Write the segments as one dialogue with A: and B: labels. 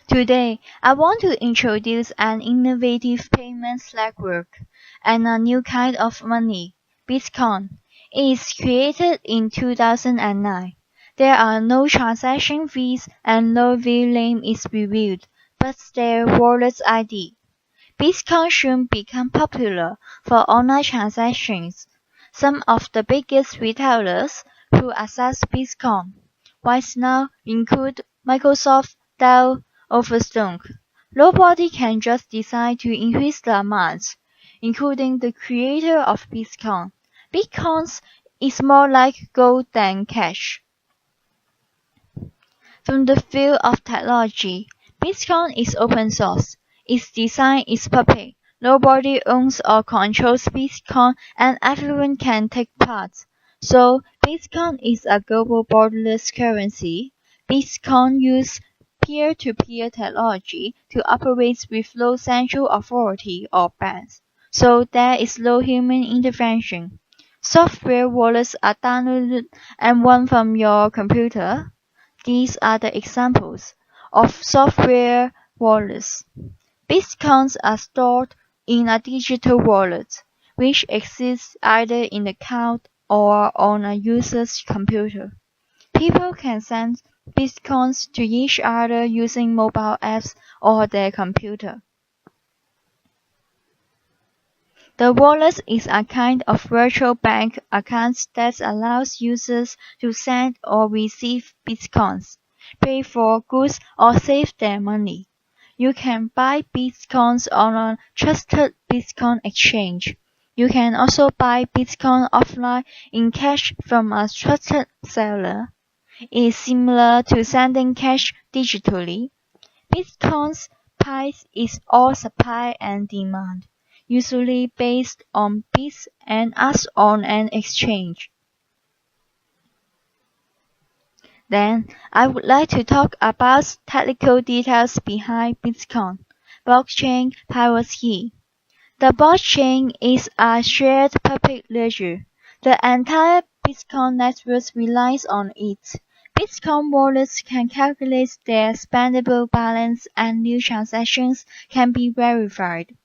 A: Today, I want to introduce an innovative payments network and a new kind of money, Bitcoin. It is created in 2009. There are no transaction fees and no real name is revealed, but their wallet ID. Bitcoin soon became popular for online transactions. Some of the biggest retailers who access Bitcoin right now include Microsoft, Dell, Overstock. Nobody can just decide to increase the amounts, including the creator of Bitcoin. Bitcoin is more like gold than cash. From the field of technology, Bitcoin is open source. Its design is public. Nobody owns or controls Bitcoin and everyone can take part. So, Bitcoin is a global borderless currency. Bitcoin uses peer-to-peer technology to operate with no central authority or banks. So there is no human intervention. Software wallets are downloaded and run from your computer. These are the examples of software wallets. Bitcoins are stored in a digital wallet, which exists either in the cloud or on a user's computer. People can send Bitcoins to each other using mobile apps or their computer. The wallet is a kind of virtual bank account that allows users to send or receive Bitcoins, pay for goods or save their money. You can buy Bitcoins on a trusted Bitcoin exchange. You can also buy Bitcoin offline in cash from a trusted seller. It is similar to sending cash digitally. Bitcoin's price is all supply and demand, usually based on bits and asked on an exchange. Then, I would like to talk about technical details behind Bitcoin. Blockchain private key. The blockchain is a shared public ledger. The entire Bitcoin network relies on it. Bitcoin wallets can calculate their spendable balance and new transactions can be verified.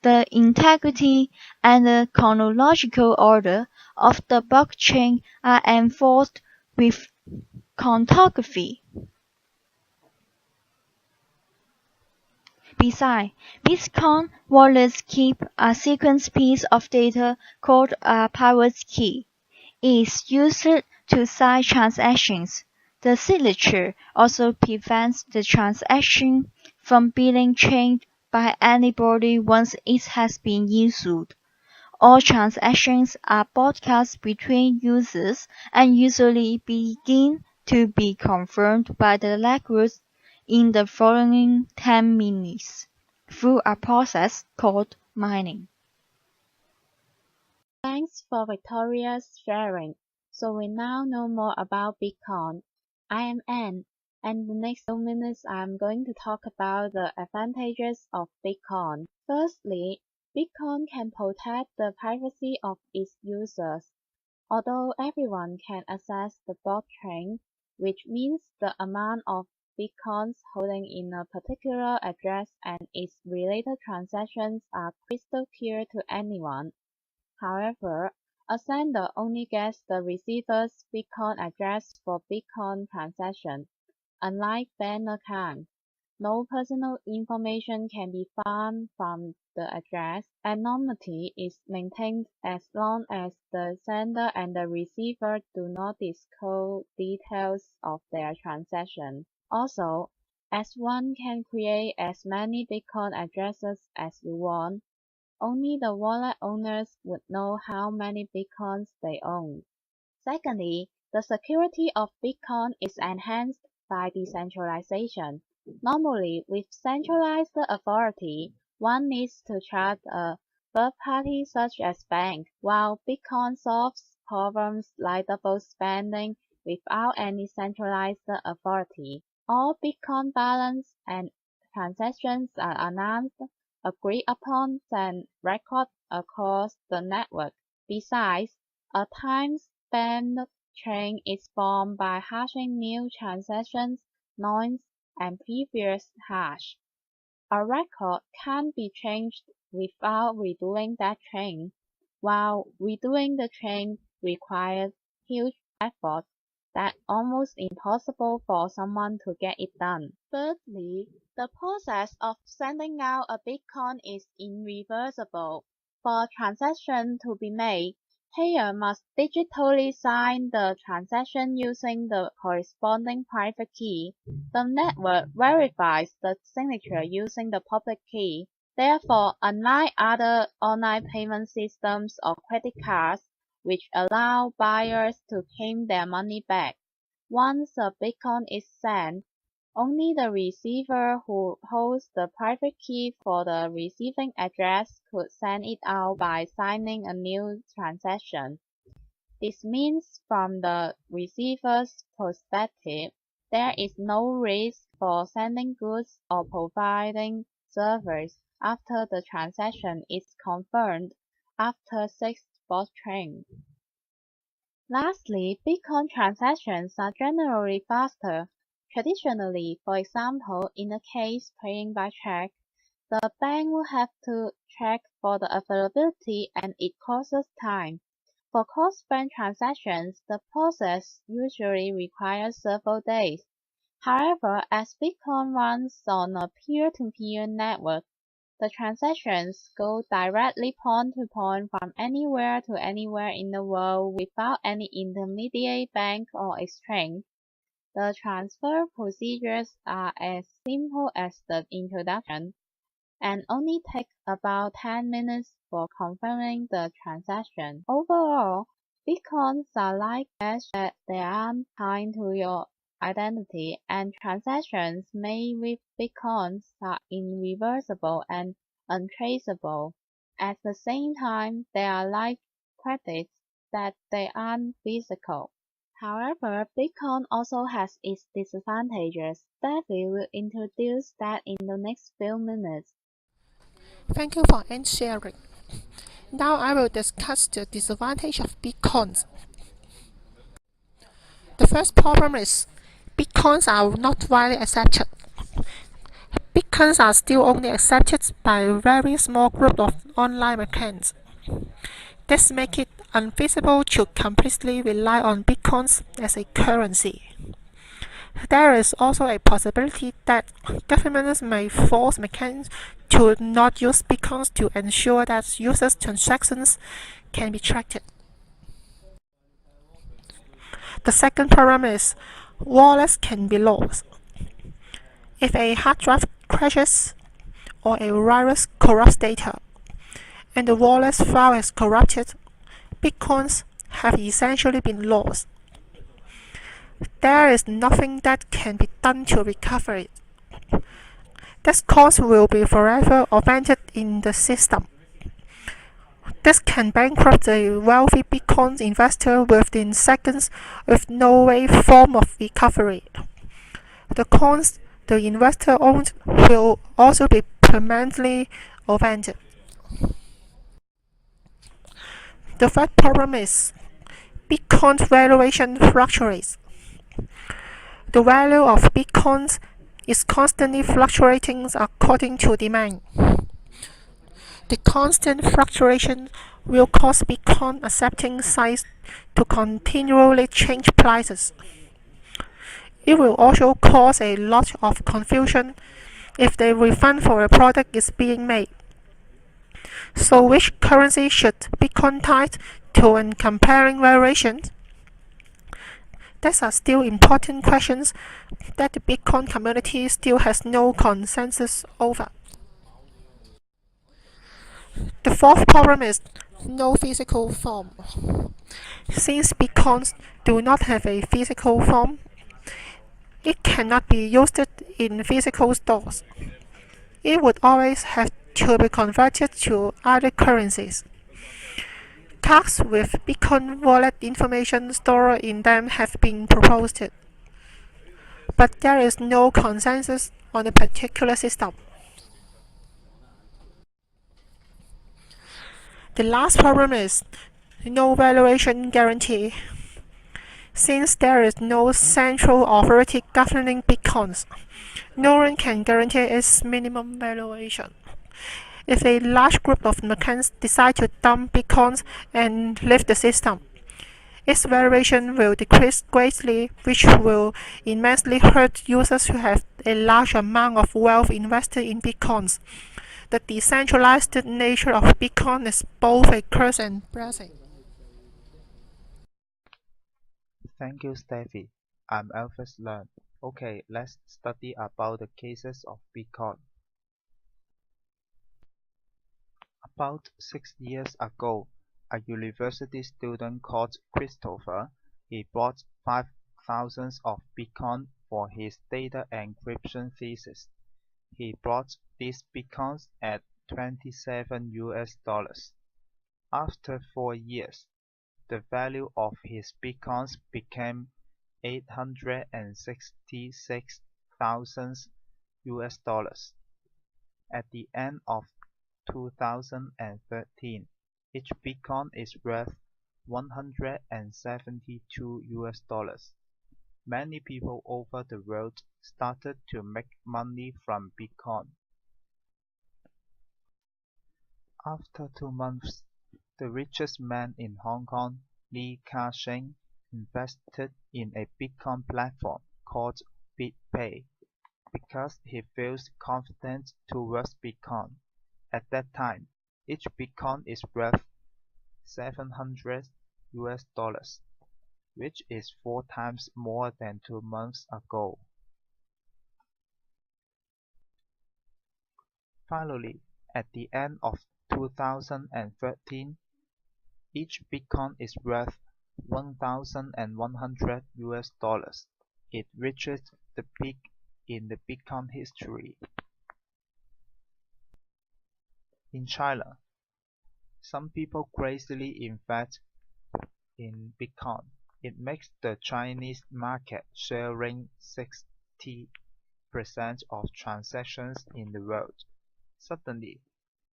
A: The integrity and the chronological order of the blockchain are enforced with cryptography. Besides, Bitcoin wallets keep a sequence piece of data called a private key. It is used to sign transactions. The signature also prevents the transaction from being changed by anybody once it has been issued. All transactions are broadcast between users and usually begin to be confirmed by the network in the following 10 minutes through a process called mining.
B: Thanks for Victoria's sharing. So we now know more about Bitcoin. I am Anne, and in the next few minutes I'm going to talk about the advantages of Bitcoin. Firstly, Bitcoin can protect the privacy of its users. Although everyone can access the blockchain, which means the amount of Bitcoins holding in a particular address and its related transactions are crystal clear to anyone. However, a sender only gets the receiver's Bitcoin address for Bitcoin transactions. Unlike bank accounts, no personal information can be found from the address. Anonymity is maintained as long as the sender and the receiver do not disclose details of their transaction. Also, as one can create as many Bitcoin addresses as you want, only the wallet owners would know how many Bitcoins they own. Secondly, the security of Bitcoin is enhanced by decentralization. Normally, with centralized authority, one needs to trust a third party such as bank, while Bitcoin solves problems like double spending without any centralized authority. All Bitcoin balance and transactions are announced, agreed upon, and recorded across the network. Besides, a time-stamped chain is formed by hashing new transactions, noise, and previous hash. A record can't be changed without redoing that chain, while redoing the chain requires huge effort that's almost impossible for someone to get it done. Thirdly, the process of sending out a Bitcoin is irreversible. For a transaction to be made, payer must digitally sign the transaction using the corresponding private key. The network verifies the signature using the public key. Therefore, unlike other online payment systems or credit cards, which allow buyers to claim their money back, once a Bitcoin is sent, only the receiver who holds the private key for the receiving address could send it out by signing a new transaction. This means from the receiver's perspective, there is no risk for sending goods or providing service after the transaction is confirmed after 6 blockchain. Lastly, Bitcoin transactions are generally faster. Traditionally, for example, in a case paying by check, the bank will have to check for the availability and it costs time. For cross-bank transactions, the process usually requires several days. However, as Bitcoin runs on a peer-to-peer network, the transactions go directly point-to-point from anywhere to anywhere in the world without any intermediate bank or exchange. The transfer procedures are as simple as the introduction, and only take about 10 minutes for confirming the transaction. Overall, Bitcoins are like cash that they aren't tied to your identity, and transactions made with Bitcoins are irreversible and untraceable. At the same time, they are like credits that they aren't physical. However, Bitcoin also has its disadvantages that we will introduce that in the next few minutes.
C: Thank you for sharing. Now I will discuss the disadvantage of Bitcoins. The first problem is Bitcoins are not widely accepted. Bitcoins are still only accepted by a very small group of online merchants. This makes it unfeasible to completely rely on Bitcoins as a currency. There is also a possibility that governments may force merchants to not use Bitcoins to ensure that users' transactions can be tracked. The second problem is wallets can be lost. If a hard drive crashes or a virus corrupts data, and the wallet file is corrupted, Bitcoins have essentially been lost. There is nothing that can be done to recover it. This cost will be forever augmented in the system. This can bankrupt a wealthy Bitcoin investor within seconds with no way form of recovery. The coins the investor owned will also be permanently augmented. The third problem is Bitcoin's valuation fluctuates. The value of Bitcoins is constantly fluctuating according to demand. The constant fluctuation will cause Bitcoin accepting sites to continually change prices. It will also cause a lot of confusion if the refund for a product is being made. So which currency should Bitcoin tied to when comparing variations? These are still important questions that the Bitcoin community still has no consensus over. The fourth problem is no physical form. Since Bitcoins do not have a physical form, it cannot be used in physical stores. It would always have to be converted to other currencies. Cards with Bitcoin wallet information stored in them have been proposed, but there is no consensus on a particular system. The last problem is no valuation guarantee. Since there is no central authority governing bitcoins, no one can guarantee its minimum valuation. If a large group of merchants decide to dump bitcoins and leave the system, its valuation will decrease greatly, which will immensely hurt users who have a large amount of wealth invested in bitcoins. The decentralized nature of Bitcoin is both a curse and blessing.
D: Thank you, Steffi. I'm Alphys Learn. Okay, let's study about the cases of Bitcoin. About 6 years ago, a university student called Christopher, he bought 5,000 of Bitcoin for his data encryption thesis. He bought these Bitcoins at $27. After 4 years, the value of his Bitcoins became $866,000. At the end of 2013, each Bitcoin is worth $172. Many people over the world started to make money from Bitcoin. After 2 months, the richest man in Hong Kong, Li Ka-shing, invested in a Bitcoin platform called BitPay because he feels confident towards Bitcoin. At that time, each Bitcoin is worth $700, which is 4 times more than 2 months ago. Finally, at the end of 2013, each Bitcoin is worth $1,100. It reached the peak in the Bitcoin history. In China, some people crazily invest in Bitcoin. It makes the Chinese market sharing 60% of transactions in the world. Suddenly,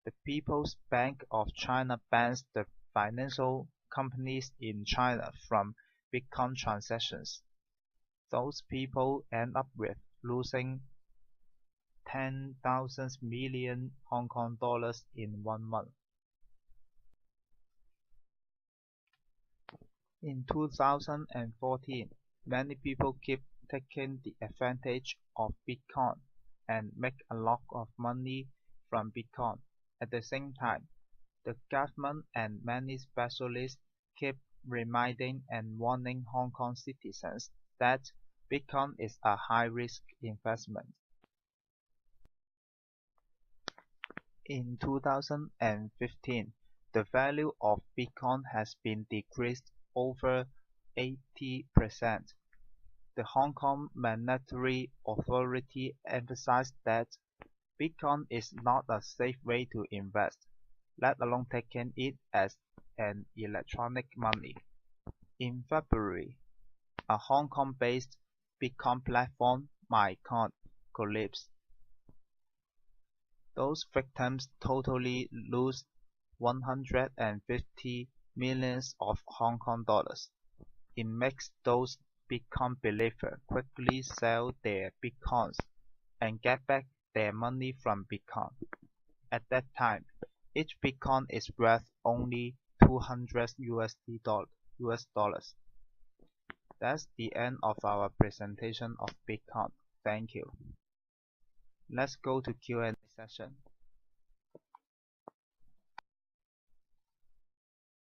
D: the People's Bank of China bans the financial companies in China from Bitcoin transactions. Those people end up with losing 10,000 million Hong Kong dollars in 1 month. In 2014, many people keep taking the advantage of Bitcoin and make a lot of money from Bitcoin. At the same time, the government and many specialists keep reminding and warning Hong Kong citizens that Bitcoin is a high-risk investment. In 2015, the value of Bitcoin has been decreased over 80%. The Hong Kong Monetary Authority emphasized that Bitcoin is not a safe way to invest, let alone taking it as an electronic money. In February, a Hong Kong-based Bitcoin platform, MyCoin, collapsed. Those victims totally lose 150 millions of Hong Kong dollars. It makes those Bitcoin believers quickly sell their Bitcoins and get back their money from Bitcoin. At that time, each Bitcoin is worth only 200 US dollars. That's the end of our presentation of Bitcoin. Thank you. Let's go to Q&A session.